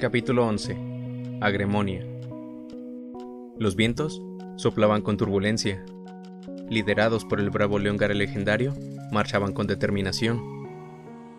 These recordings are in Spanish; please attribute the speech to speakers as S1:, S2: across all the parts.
S1: Capítulo 11. Agremonia. Los vientos soplaban con turbulencia. Liderados por el bravo Leongar el legendario, marchaban con determinación.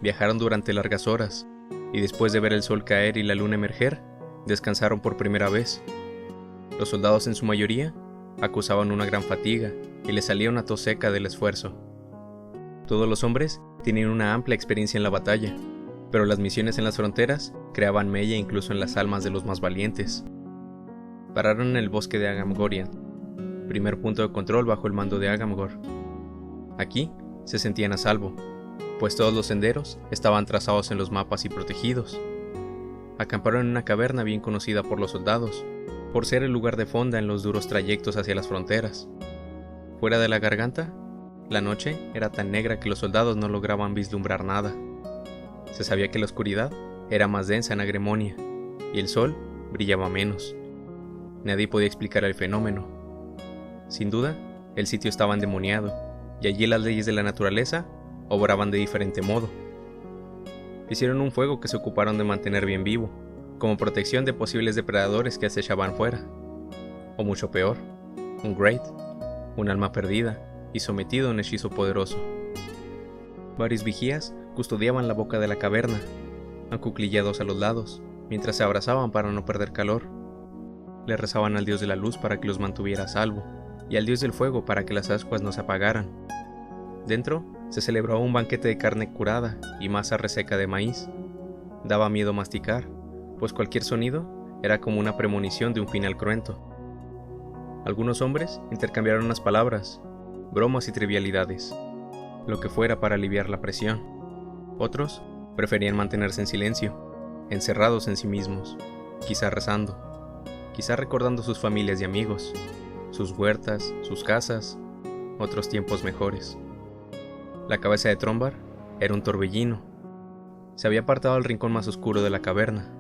S1: Viajaron durante largas horas, y después de ver el sol caer y la luna emerger, descansaron por primera vez. Los soldados en su mayoría acusaban una gran fatiga y les salía una tos seca del esfuerzo. Todos los hombres tenían una amplia experiencia en la batalla, pero las misiones en las fronteras creaban mella incluso en las almas de los más valientes. Pararon en el bosque de Agamgorian, primer punto de control bajo el mando de Agamgor. Aquí se sentían a salvo, pues todos los senderos estaban trazados en los mapas y protegidos. Acamparon en una caverna bien conocida por los soldados, por ser el lugar de fonda en los duros trayectos hacia las fronteras. Fuera de la garganta, la noche era tan negra que los soldados no lograban vislumbrar nada. Se sabía que la oscuridad era más densa en Agremonia, y el sol brillaba menos. Nadie podía explicar el fenómeno. Sin duda, el sitio estaba endemoniado, y allí las leyes de la naturaleza obraban de diferente modo. Hicieron un fuego que se ocuparon de mantener bien vivo, como protección de posibles depredadores que acechaban fuera. O mucho peor, un Great, un alma perdida y sometido a un hechizo poderoso. Varios vigías custodiaban la boca de la caverna, acuclillados a los lados, mientras se abrazaban para no perder calor. Le rezaban al dios de la luz para que los mantuviera a salvo, y al dios del fuego para que las ascuas no se apagaran. Dentro se celebró un banquete de carne curada y masa reseca de maíz. Daba miedo masticar, pues cualquier sonido era como una premonición de un final cruento. Algunos hombres intercambiaron unas palabras, bromas y trivialidades, lo que fuera para aliviar la presión. Otros preferían mantenerse en silencio, encerrados en sí mismos, quizá rezando, quizá recordando sus familias y amigos, sus huertas, sus casas, otros tiempos mejores. La cabeza de Trombar era un torbellino. Se había apartado al rincón más oscuro de la caverna.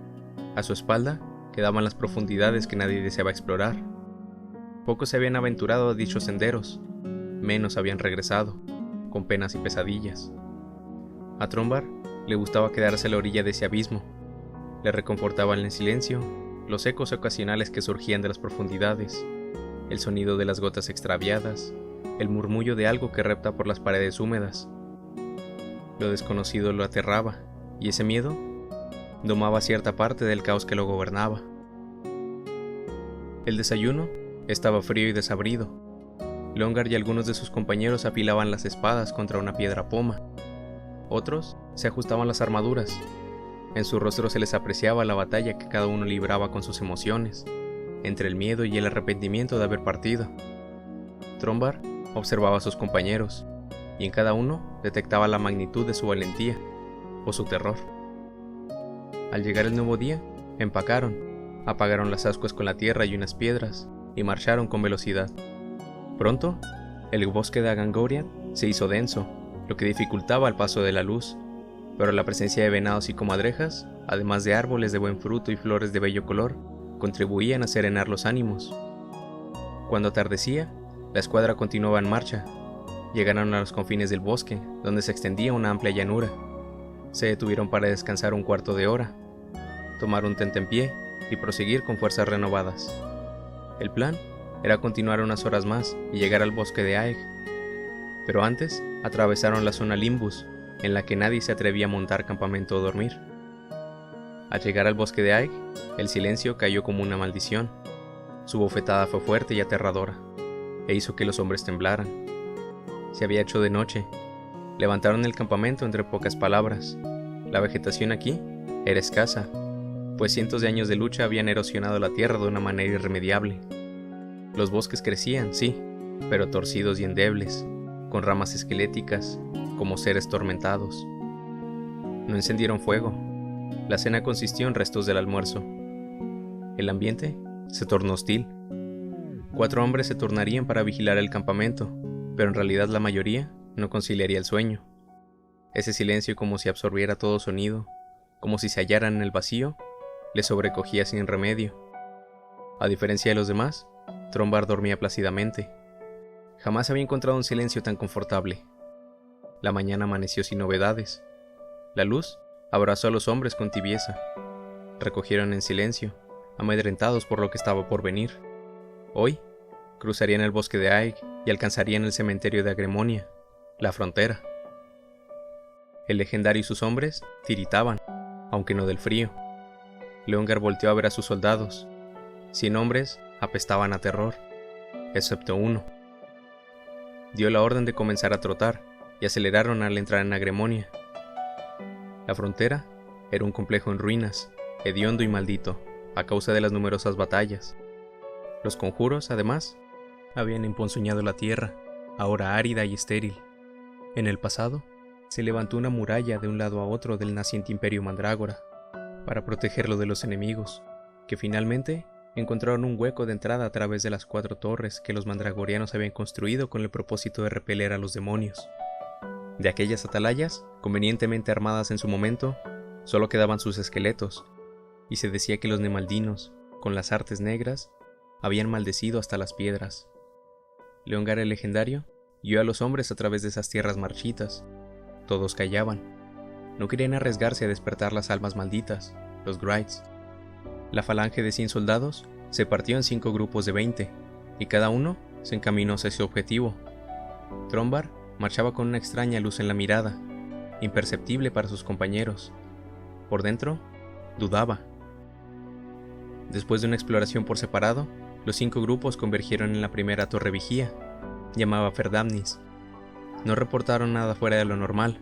S1: A su espalda quedaban las profundidades que nadie deseaba explorar. Pocos se habían aventurado a dichos senderos, menos habían regresado, con penas y pesadillas. A Trombar le gustaba quedarse a la orilla de ese abismo. Le reconfortaban el silencio, los ecos ocasionales que surgían de las profundidades, el sonido de las gotas extraviadas, el murmullo de algo que repta por las paredes húmedas. Lo desconocido lo aterraba, y ese miedo domaba cierta parte del caos que lo gobernaba. El desayuno estaba frío y desabrido. Leongar y algunos de sus compañeros afilaban las espadas contra una piedra poma. Otros se ajustaban las armaduras. En su rostro se les apreciaba la batalla que cada uno libraba con sus emociones, entre el miedo y el arrepentimiento de haber partido. Trombar observaba a sus compañeros, y en cada uno detectaba la magnitud de su valentía, o su terror. Al llegar el nuevo día, empacaron, apagaron las ascuas con la tierra y unas piedras, y marcharon con velocidad. Pronto, el bosque de Agamgorian se hizo denso, lo que dificultaba el paso de la luz, pero la presencia de venados y comadrejas, además de árboles de buen fruto y flores de bello color, contribuían a serenar los ánimos. Cuando atardecía, la escuadra continuaba en marcha. Llegaron a los confines del bosque, donde se extendía una amplia llanura. Se detuvieron para descansar un cuarto de hora, tomar un tentempié y proseguir con fuerzas renovadas. El plan era continuar unas horas más y llegar al bosque de Aeg, pero antes atravesaron la zona Limbus, en la que nadie se atrevía a montar campamento o dormir. Al llegar al bosque de Aeg, el silencio cayó como una maldición. Su bofetada fue fuerte y aterradora, e hizo que los hombres temblaran. Se había hecho de noche. Levantaron el campamento entre pocas palabras. La vegetación aquí era escasa, pues cientos de años de lucha habían erosionado la tierra de una manera irremediable. Los bosques crecían, sí, pero torcidos y endebles, con ramas esqueléticas, como seres tormentados. No encendieron fuego. La cena consistió en restos del almuerzo. El ambiente se tornó hostil. 4 hombres se turnarían para vigilar el campamento, pero en realidad la mayoría no conciliaría el sueño. Ese silencio, como si absorbiera todo sonido, como si se hallaran en el vacío, les sobrecogía sin remedio. A diferencia de los demás, Trombar dormía plácidamente. Jamás había encontrado un silencio tan confortable. La mañana amaneció sin novedades. La luz abrazó a los hombres con tibieza. recogieron en silencio, amedrentados por lo que estaba por venir. Hoy, cruzarían el bosque de Aig y alcanzarían el cementerio de Agremonia, la frontera. El legendario y sus hombres tiritaban, aunque no del frío. Leongar volteó a ver a sus soldados. 100 hombres apestaban a terror, excepto uno. Dio la orden de comenzar a trotar y aceleraron al entrar en Agremonia. La frontera era un complejo en ruinas, hediondo y maldito, a causa de las numerosas batallas. Los conjuros, además, habían emponzoñado la tierra, ahora árida y estéril. En el pasado, se levantó una muralla de un lado a otro del naciente imperio Mandrágora, para protegerlo de los enemigos, que finalmente encontraron un hueco de entrada a través de las 4 torres que los mandragorianos habían construido con el propósito de repeler a los demonios. De aquellas atalayas, convenientemente armadas en su momento, solo quedaban sus esqueletos, y se decía que los nemaldinos, con las artes negras, habían maldecido hasta las piedras. Leongar el legendario guió a los hombres a través de esas tierras marchitas. Todos callaban. No querían arriesgarse a despertar las almas malditas, los Grites. La falange de 100 soldados se partió en 5 grupos de 20, y cada uno se encaminó hacia su objetivo. Trombar marchaba con una extraña luz en la mirada, imperceptible para sus compañeros. Por dentro, dudaba. Después de una exploración por separado, los 5 grupos convergieron en la primera torre vigía, llamada Ferdamnis. No reportaron nada fuera de lo normal.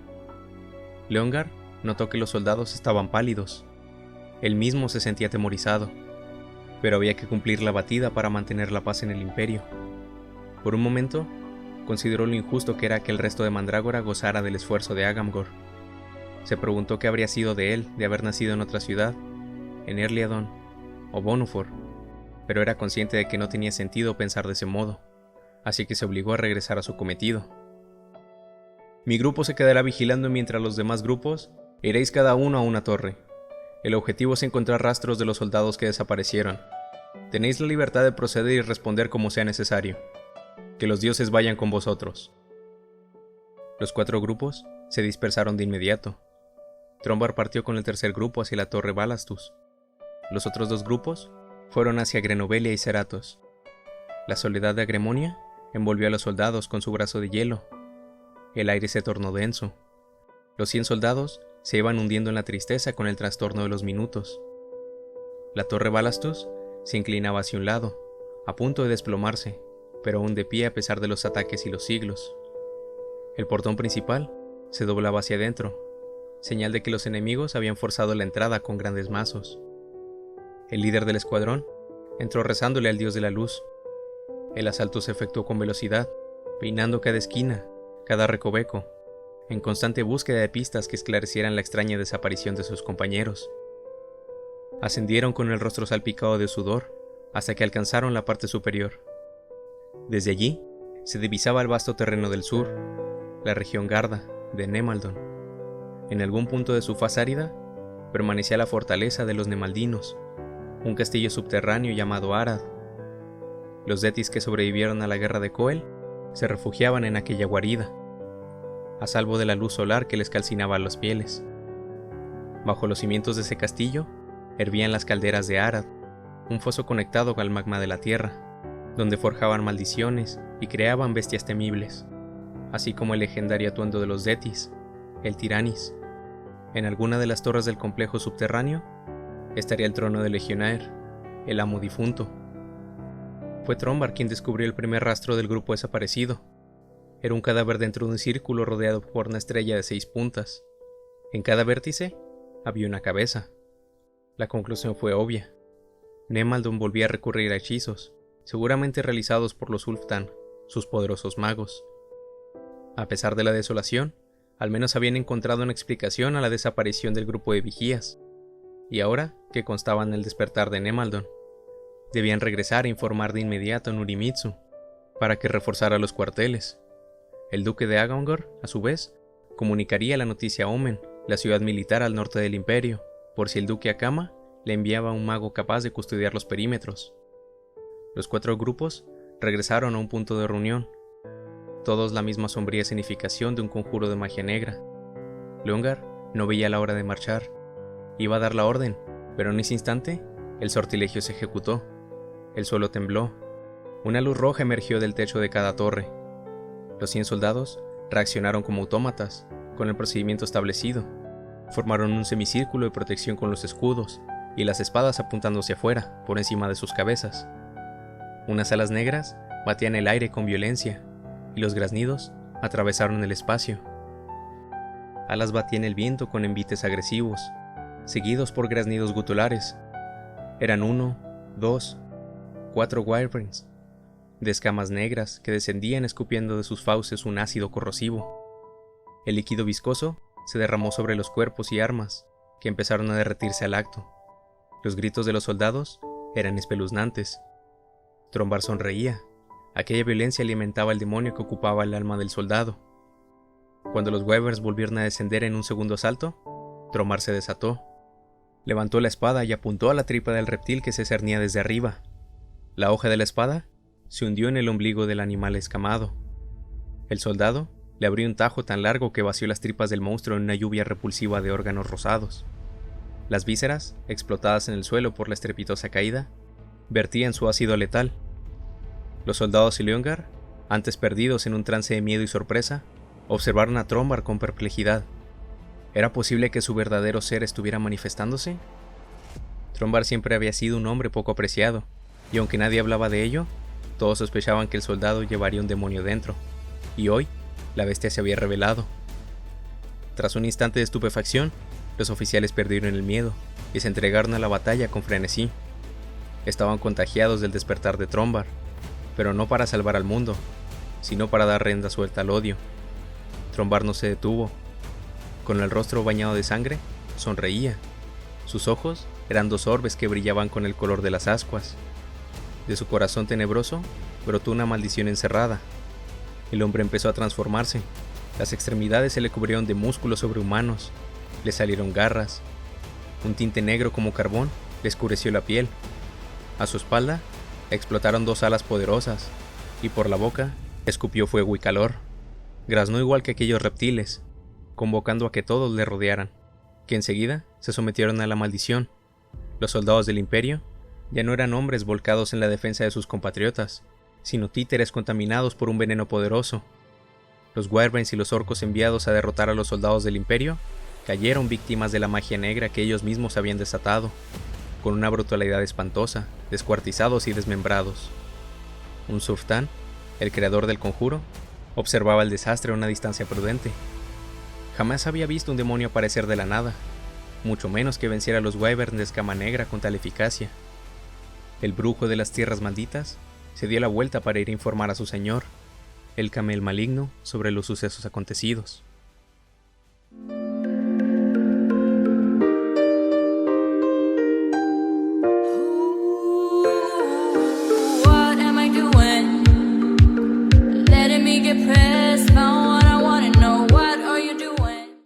S1: Leongar notó que los soldados estaban pálidos. Él mismo se sentía atemorizado, pero había que cumplir la batida para mantener la paz en el imperio. Por un momento, consideró lo injusto que era que el resto de Mandrágora gozara del esfuerzo de Agamgor. Se preguntó qué habría sido de él de haber nacido en otra ciudad, en Erliadon o Bonufor, pero era consciente de que no tenía sentido pensar de ese modo, así que se obligó a regresar a su cometido. Mi grupo se quedará vigilando mientras los demás grupos iréis cada uno a una torre. El objetivo es encontrar rastros de los soldados que desaparecieron. Tenéis la libertad de proceder y responder como sea necesario. Que los dioses vayan con vosotros. Los 4 grupos se dispersaron de inmediato. Trombar partió con el tercer grupo hacia la torre Balastus. Los otros 2 grupos fueron hacia Grenovelia y Ceratos. La soledad de Agremonia envolvió a los soldados con su brazo de hielo. El aire se tornó denso. Los 100 soldados se iban hundiendo en la tristeza con el trastorno de los minutos. La torre Balastus se inclinaba hacia un lado, a punto de desplomarse, pero aún de pie a pesar de los ataques y los siglos. El portón principal se doblaba hacia adentro, señal de que los enemigos habían forzado la entrada con grandes mazos. El líder del escuadrón entró rezándole al dios de la luz. El asalto se efectuó con velocidad, peinando cada esquina, cada recoveco, en constante búsqueda de pistas que esclarecieran la extraña desaparición de sus compañeros. Ascendieron con el rostro salpicado de sudor hasta que alcanzaron la parte superior. Desde allí se divisaba el vasto terreno del sur, la región Garda de Nemaldon. En algún punto de su faz árida permanecía la fortaleza de los nemaldinos, un castillo subterráneo llamado Arad. Los Detis que sobrevivieron a la guerra de Coel se refugiaban en aquella guarida, a salvo de la luz solar que les calcinaba las pieles. Bajo los cimientos de ese castillo hervían las calderas de Arad, un foso conectado al magma de la tierra, donde forjaban maldiciones y creaban bestias temibles, así como el legendario atuendo de los Detis, el Tiranis. En alguna de las torres del complejo subterráneo estaría el trono de Legionaer, el amo difunto. Fue Trombar quien descubrió el primer rastro del grupo desaparecido. Era un cadáver dentro de un círculo rodeado por una estrella de 6 puntas. En cada vértice había una cabeza. La conclusión fue obvia. Nemaldon volvía a recurrir a hechizos, seguramente realizados por los Ulftan, sus poderosos magos. A pesar de la desolación, al menos habían encontrado una explicación a la desaparición del grupo de vigías, y ahora que constaban en el despertar de Nemaldon, debían regresar a informar de inmediato a Nurimitsu, para que reforzara los cuarteles. El duque de Agangor, a su vez, comunicaría la noticia a Omen, la ciudad militar al norte del imperio, por si el duque Akama le enviaba un mago capaz de custodiar los perímetros. Los 4 grupos regresaron a un punto de reunión, todos la misma sombría escenificación de un conjuro de magia negra. Leongar no veía la hora de marchar. Iba a dar la orden, Pero en ese instante, el sortilegio se ejecutó. El suelo tembló. Una luz roja emergió del techo de cada torre. Los 100 soldados reaccionaron como autómatas, con el procedimiento establecido. Formaron un semicírculo de protección con los escudos y las espadas apuntando hacia afuera, por encima de sus cabezas. Unas alas negras batían el aire con violencia, y los graznidos atravesaron el espacio. Alas batían el viento con envites agresivos, seguidos por graznidos gutulares. Eran 1, 2, 4 wyverns, de escamas negras que descendían escupiendo de sus fauces un ácido corrosivo. El líquido viscoso se derramó sobre los cuerpos y armas, que empezaron a derretirse al acto. Los gritos de los soldados eran espeluznantes. Trombar sonreía. Aquella violencia alimentaba el demonio que ocupaba el alma del soldado. Cuando los wyverns volvieron a descender en un segundo asalto, Trombar se desató. Levantó la espada y apuntó a la tripa del reptil que se cernía desde arriba. La hoja de la espada se hundió en el ombligo del animal escamado. El soldado le abrió un tajo tan largo que vació las tripas del monstruo en una lluvia repulsiva de órganos rosados. Las vísceras, explotadas en el suelo por la estrepitosa caída, vertían su ácido letal. Los soldados Iliongar, antes perdidos en un trance de miedo y sorpresa, observaron a Trombar con perplejidad. ¿Era posible que su verdadero ser estuviera manifestándose? Trombar siempre había sido un hombre poco apreciado, y aunque nadie hablaba de ello, todos sospechaban que el soldado llevaría un demonio dentro, y hoy la bestia se había revelado. Tras un instante de estupefacción, los oficiales perdieron el miedo y se entregaron a la batalla con frenesí. Estaban contagiados del despertar de Trombar, pero no para salvar al mundo, sino para dar rienda suelta al odio. Trombar no se detuvo. Con el rostro bañado de sangre, sonreía. Sus ojos eran 2 orbes que brillaban con el color de las ascuas. De su corazón tenebroso brotó una maldición encerrada. El hombre empezó a transformarse. Las extremidades se le cubrieron de músculos sobrehumanos. Le salieron garras. Un tinte negro como carbón le oscureció la piel. A su espalda explotaron 2 alas poderosas, y por la boca escupió fuego y calor. Graznó igual que aquellos reptiles, convocando a que todos le rodearan, que enseguida se sometieron a la maldición. Los soldados del Imperio ya no eran hombres volcados en la defensa de sus compatriotas, sino títeres contaminados por un veneno poderoso. Los wyverns y los orcos enviados a derrotar a los soldados del Imperio cayeron víctimas de la magia negra que ellos mismos habían desatado, con una brutalidad espantosa, descuartizados y desmembrados. Un Surftan, el creador del conjuro, observaba el desastre a una distancia prudente. Jamás había visto un demonio aparecer de la nada, mucho menos que venciera a los wyverns de escama negra con tal eficacia. El brujo de las tierras malditas se dio la vuelta para ir a informar a su señor, el Camel maligno, sobre los sucesos acontecidos.